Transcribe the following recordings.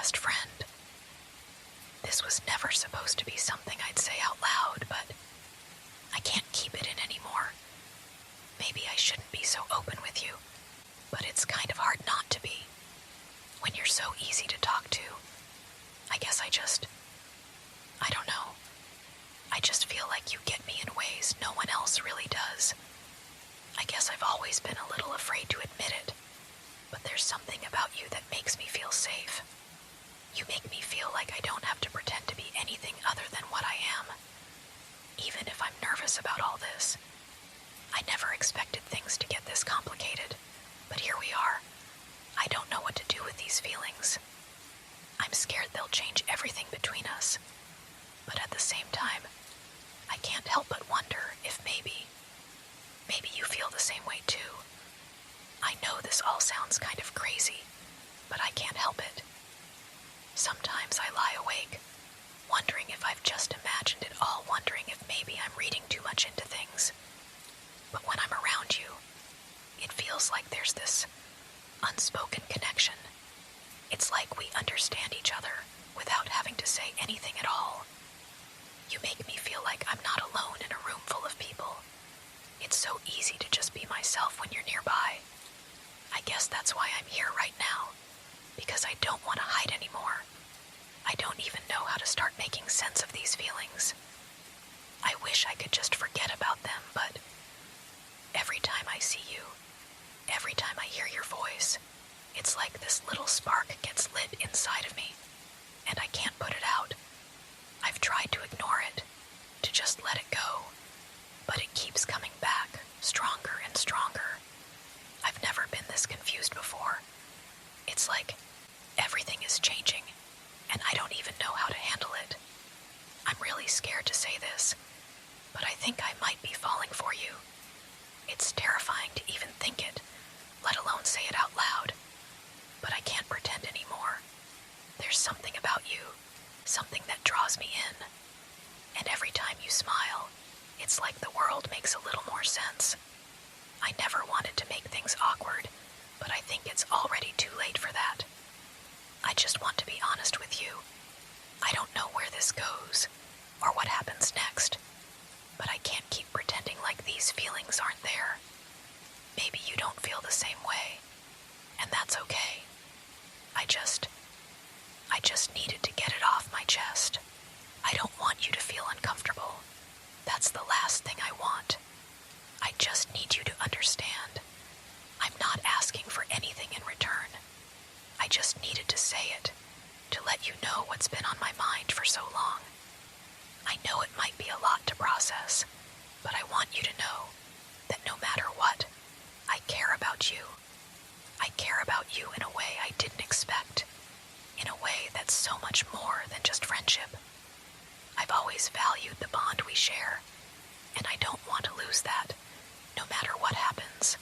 best friend. This was never supposed to be something I'd say out loud, but I can't keep it in anymore. Maybe I shouldn't be so open with you, but it's kind of hard not to be. When you're so easy to talk to, I guess I don't know. I just feel like you get me in ways no one else really does. I guess I've always been a little afraid to admit it, but there's something about you that makes me feel safe. You make me feel like I don't have to pretend to be anything other than what I am. Even if I'm nervous about all this. I never expected things to get this complicated, but here we are. I don't know what to do with these feelings. I'm scared they'll change everything between us, but at the same time, I can't help but wonder if maybe you feel the same way too. I know this all sounds kind of crazy, but I can't help it. Sometimes I lie awake, wondering if I've just imagined it all, wondering if maybe I'm reading too much into things. But when I'm around you, it feels like there's this unspoken connection. It's like we understand each other without having to say anything at all. You make me feel like I'm not alone in a room full of people. It's so easy to just be myself when you're nearby. I guess that's why I'm here right now, because I don't want to hide anymore. I don't even know how to start making sense of these feelings. I wish I could just forget about them, but every time I see you, every time I hear your voice, it's like this little spark gets lit inside of me, and I can't put it out. I've tried to ignore it, to just let it go, but it keeps coming back, stronger and stronger. I've never been this confused before. It's like everything is changing, and I don't even know how to handle it. I'm really scared to say this, but I think I might be falling for you. It's terrifying to even think it, let alone say it out loud. But I can't pretend anymore. There's something about you, something that draws me in. And every time you smile, it's like the world makes a little more sense. I never wanted to make things awkward, but I think it's already too late for that. I just want to be honest with you. I don't know where this goes, or what happens next, but I can't keep pretending like these feelings aren't there. Maybe you don't feel the same way, and that's okay. I just needed to get it off my chest. I don't want you to feel uncomfortable. That's the last thing I want. I just need you to understand. I'm not asking for anything in return. I just needed to say it, to let you know what's been on my mind for so long. I know it might be a lot to process, but I want you to know that no matter what, I care about you. I care about you in a way I didn't expect, in a way that's so much more than just friendship. I've always valued the bond we share, and I don't want to lose that, no matter what happens.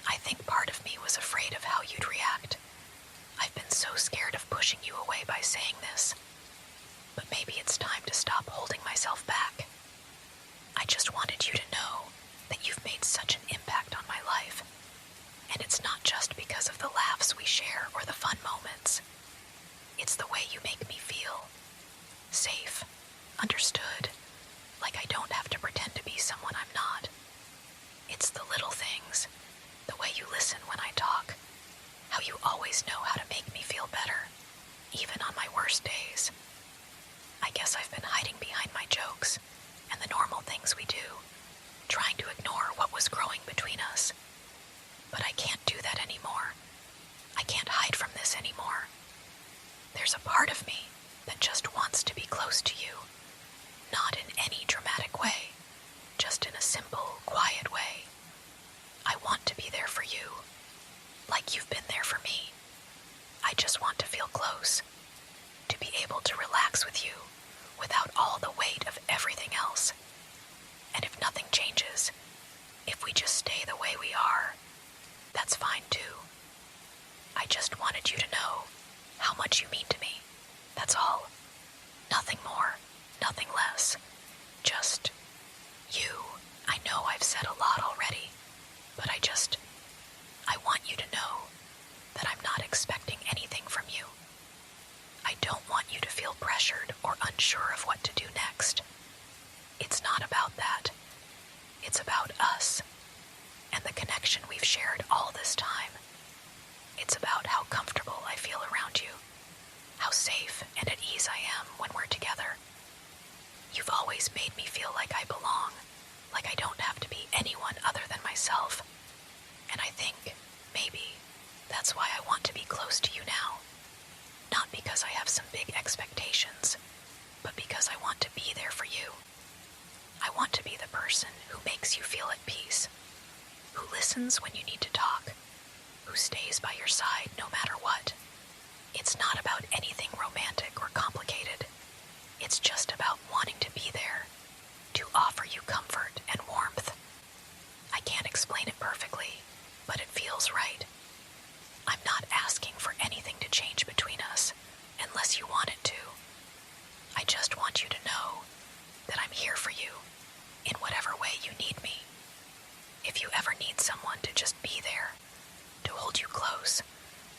I think part of me was afraid of how you'd react. I've been so scared of pushing you away by saying this, but maybe it's time to stop holding myself back. I just wanted you to know that you've made such an impact on my life, and it's not just because of the laughs we share or the fun moments. It's the way you make me feel safe, understood, like I don't have to pretend to be someone I'm not. It's the little things, the way you listen when I talk, how you always know how to make me feel better, even on my worst days. I guess I've been hiding behind my jokes and the normal things we do, trying to ignore what was growing between us. But I can't do that anymore. I can't hide from this anymore. There's a part of me that just wants to be close to you, not in any dramatic way, just in a simple, quiet way. I want to be there for you, like you've been there for me. I just want to feel close, to be able to relax with you without all the weight of everything else. And if nothing changes, if we just stay the way we are, that's fine too. I just wanted you to know how much you mean to me. That's all. Nothing more, nothing less. Just you. I know I've said a lot already, but I want you to know that I'm not expecting anything from you. unsure of what to do next. It's not about that. It's about us and the connection we've shared all this time. It's about how comfortable I feel around you, how safe and at ease I am when we're together. You've always made me feel like I belong, like I don't have to be anyone other than myself. And I think, maybe, that's why I want to be close to you now. Not because I have some big expectations, but because I want to be there for you. I want to be the person who makes you feel at peace, who listens when you need to talk, who stays by your side no matter what. It's not about anything romantic or complicated. It's just about wanting to be there, to offer you comfort and warmth. I can't explain it perfectly, but it feels right. I'm not asking for anything to change between us, unless you want it to. I just want you to know that I'm here for you, in whatever way you need me. If you ever need someone to just be there, to hold you close,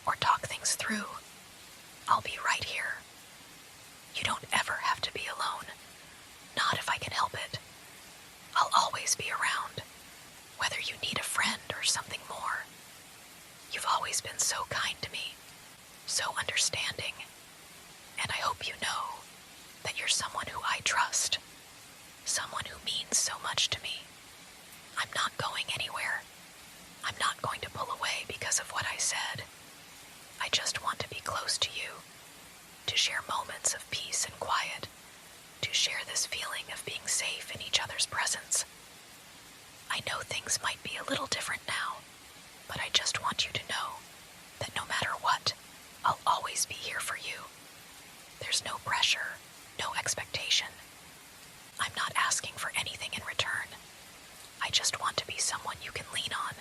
or talk things through, I'll be right here. You don't ever have to be alone, not if I can help it. I'll always be around, whether you need a friend or something more. You've always been so kind to me, so understanding, and I hope you know that you're someone who I trust, someone who means so much to me. I'm not going anywhere. I'm not going to pull away because of what I said. I just want to be close to you, to share moments of peace and quiet, to share this feeling of being safe in each other's presence. I know things might be a little different now, but I just want you to know that no matter what, I'll always be here for you. There's no pressure, no expectation. I'm not asking for anything in return. I just want to be someone you can lean on.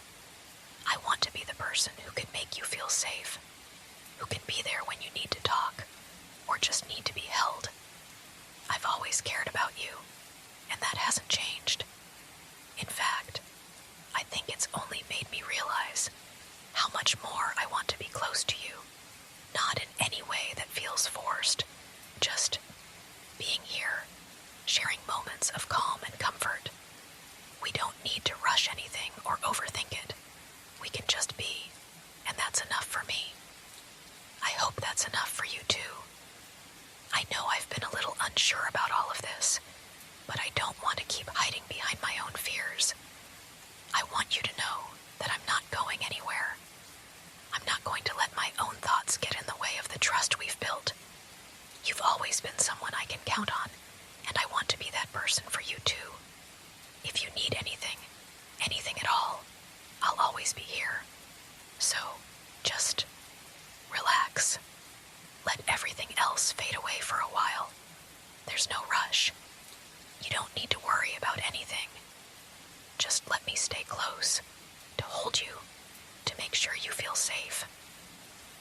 I want to be the person who can make you feel safe, who can be there when you need to talk, or just need to be held. I've always cared about you, and that hasn't changed. In fact, I think it's only made me realize how much more I want to be close to you, not in any way that feels forced, just being here, sharing moments of calm and comfort. We don't need to rush anything or overthink it. We can just be, and that's enough for me. I hope that's enough for you too. I know I've been a little unsure about all of this, but I don't want to keep hiding behind my own fears. I want you to know that I'm not going anywhere. I'm not going to let my own thoughts get in the way of the trust we've built. You've always been someone I can count on, and I want to be that person for you too. If you need anything, anything at all, I'll always be here. So, just relax. Let everything else fade away for a while. There's no rush. You don't need to worry about anything. Just let me stay close, to hold you, to make sure you feel safe.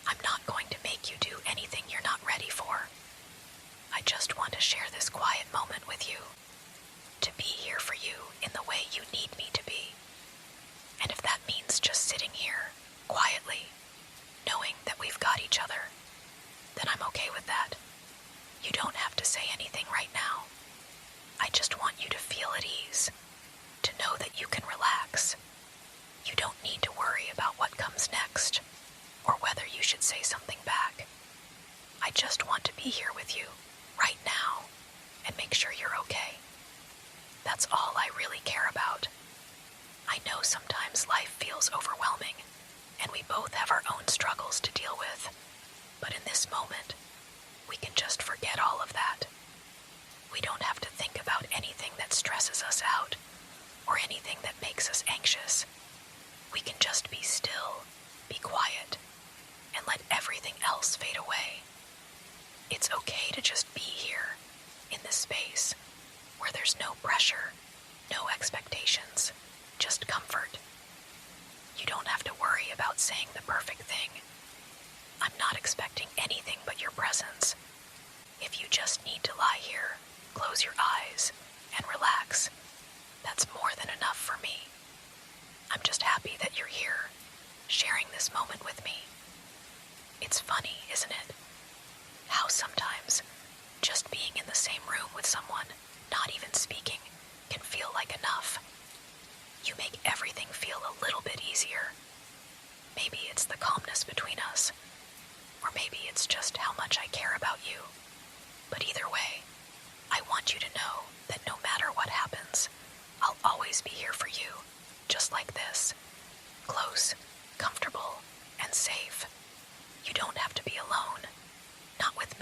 I'm not going to make you do anything you're not ready for. I just want to share this quiet moment with you, to be here for you in the way you need me to be. And if that means just sitting here, quietly, knowing that we've got each other, then I'm okay with that. You don't have to say anything right now. I just want you to feel at ease, to know that you can relax. You don't need to worry about what comes next, or whether you should say something back. I just want to be here with you, right now, and make sure you're okay. That's all I really care about. I know sometimes life feels overwhelming, and we both have our own struggles to deal with. But in this moment, we can just forget all of that. We don't have to think about anything that stresses us out, or anything that makes us anxious. We can just be still, be quiet, and let everything else fade away. It's okay to just be here, in this space, where there's no pressure, no expectations, just comfort. You don't have to worry about saying the perfect thing. I'm not shows just how much I care about you. But either way, I want you to know that no matter what happens, I'll always be here for you, just like this. Close, comfortable, and safe. You don't have to be alone. Not with